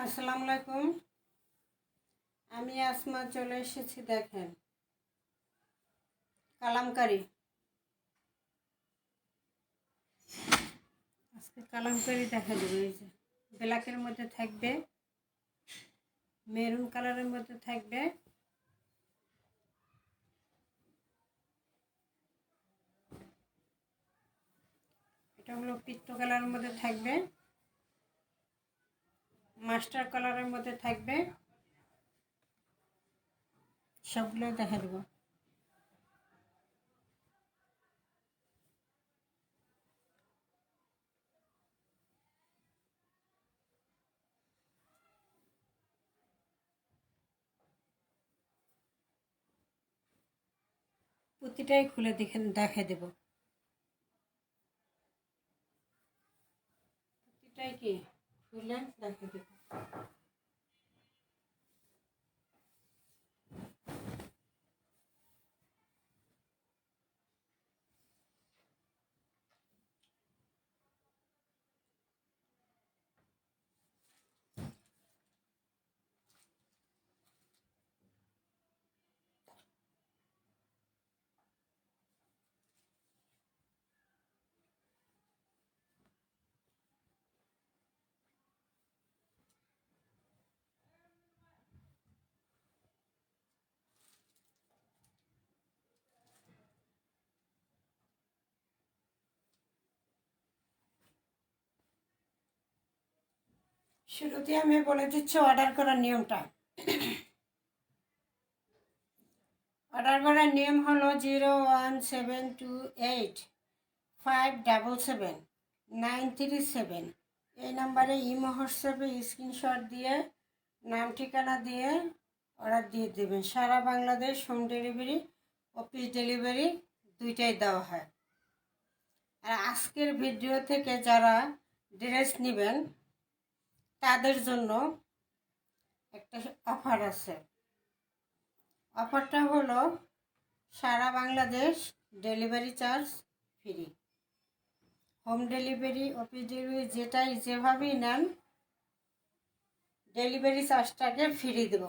আসসালামু আলাইকুম। আমি আসমা চলে এসেছি। দেখেন, কালামকারি। আজকে কালামকারি দেখা দেবে। এই যে ব্ল্যাকের মধ্যে থাকবে, মেরুন কালারের মধ্যে থাকবে, এটা হলো পিত্ত কালারের মধ্যে থাকবে, মাস্টার কালারের মধ্যে থাকবে। সবগুলো দেখা দেবো। প্রতিটাই খুলে দেখাই দেব। প্রতিটাই কি খুলে দেখাই দেব। শুরুতে আমি বলে দিচ্ছি অর্ডার করার নিয়মটা। অর্ডার করার নিয়ম হলো 01728577937। এই নাম্বারে ইমো হোয়াটসঅ্যাপে স্ক্রিনশট দিয়ে নাম ঠিকানা দিয়ে অর্ডার দিয়ে দেবেন। সারা Bangladesh home delivery, office delivery দুইটাই দেওয়া হয়। আর আজকের ভিডিও থেকে যারা ড্রেস নেবেন তাদের জন্য একটা অফার আছে। অফারটা হলো সারা Bangladesh delivery charge free. Home delivery, office delivery যেভাবেই নেন, ডেলিভারি চার্জটাকে ফ্রি দেব।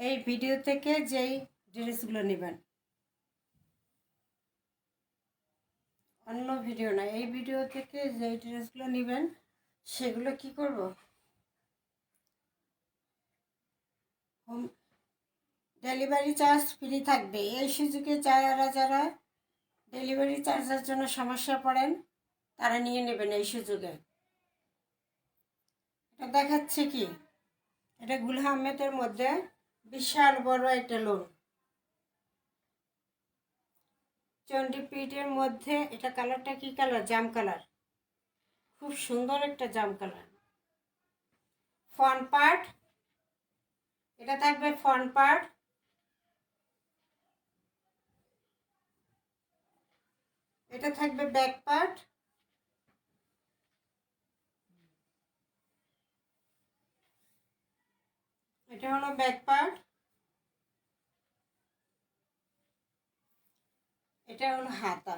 এই ভিডিও থেকে যেই ড্রেসগুলো নেবেন, অন্য ভিডিও না, এই ভিডিও থেকে যেই ড্রেসগুলো নেবেন সেগুলো কি করব, হোম ডেলিভারি চার্জ ফ্রি থাকবে। এই সুযোগে যারা ডেলিভারি চার্জের জন্য সমস্যা পড়েন তারা নিয়ে নেবেন এই সুযোগে। এটা দেখাচ্ছে কি, এটা গুল আহমেদের মধ্যে বিশাল বড় একটা লোন, চণ্ডীপিটের মধ্যে। এটা কালারটা কি কালার? জাম কালার। খুব সুন্দর একটা জাম কালার। ফ্রন্ট পার্ট, এটা থাকবে ফ্রন্ট পার্ট, এটা থাকবে ব্যাক পার্ট, এটা হলো ব্যাক পার্ট, এটা হলো হাতা।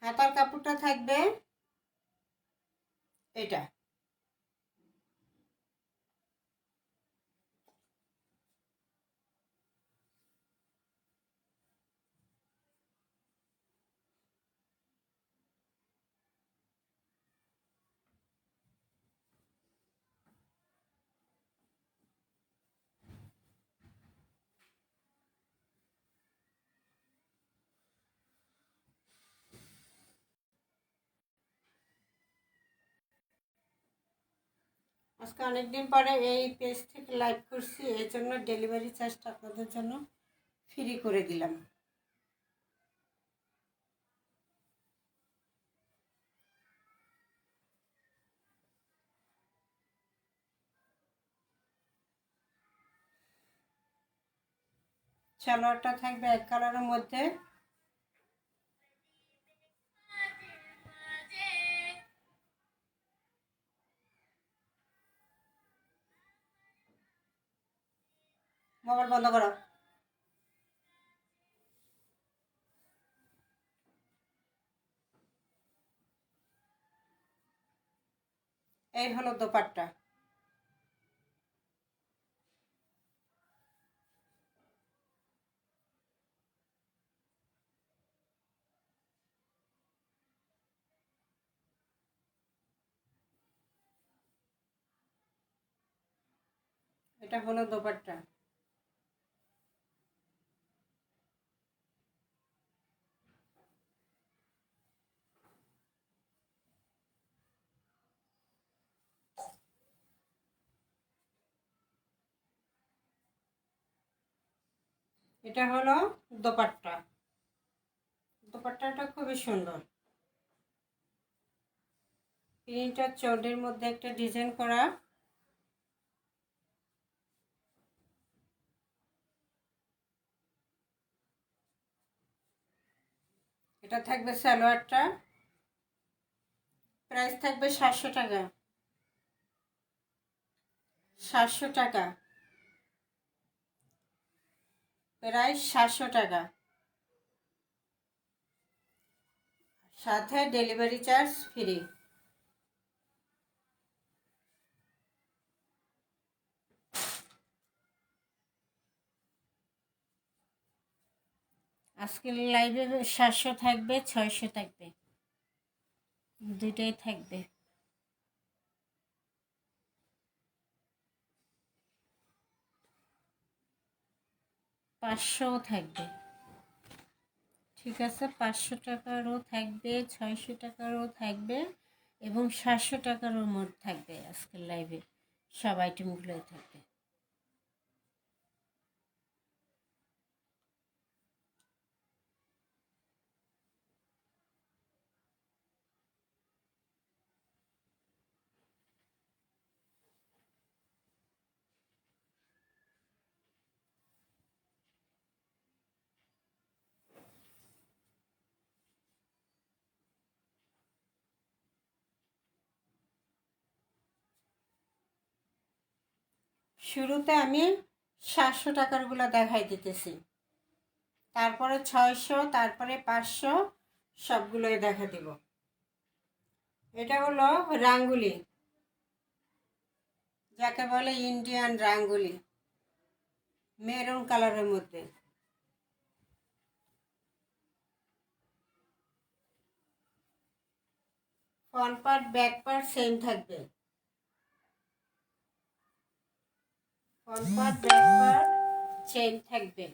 হাতার কাপড়টা থাকবে এটা। আজকে অনেকদিন পরে এই পেজ থেকে লাইভ করছি, এই জন্য ডেলিভারি চার্জটা আপনাদের জন্য ফ্রি করে দিলাম। সালোয়ারটা থাকবে এক কালারের মধ্যে, মোবাইল বন্ধ করো। এই হলো দোপাট্টা। এটা হলো দোপাট্টা। এটা হলো দোপাট্টা। দোপাট্টাটা খুবই সুন্দর। প্রিন্টার চৌডের মধ্যে একটা ডিজাইন করা। এটা থাকবে সালোয়ারটা, প্রাইস থাকবে 700 টাকা। 700 টাকা, প্রাইস 700 টাকা, সাথে ডেলিভারি চার্জ ফ্রি। আজকের লাইভে 700 থাকবে, 600 থাকবে, দুইটাই থাকবে। 500 থাকবে। ঠিক আছে, 500 টাকারও থাকবে, 600 টাকারও থাকবে এবং 700 টাকারও মোট থাকবে। আজকের লাইভে সব আইটেমগুলোই থাকবে। শুরুতে আমি 700 টাকারগুলো দেখাই দিতেছি, তারপরে 600, তারপরে 500, সবগুলোই দেখা দিব। এটা হলো রাঙ্গুলি, যাকে বলে ইন্ডিয়ান রাঙ্গুলি, মেরুন কালারের মধ্যে। Front part back part same থাকবে। Front part back part same থাকবে।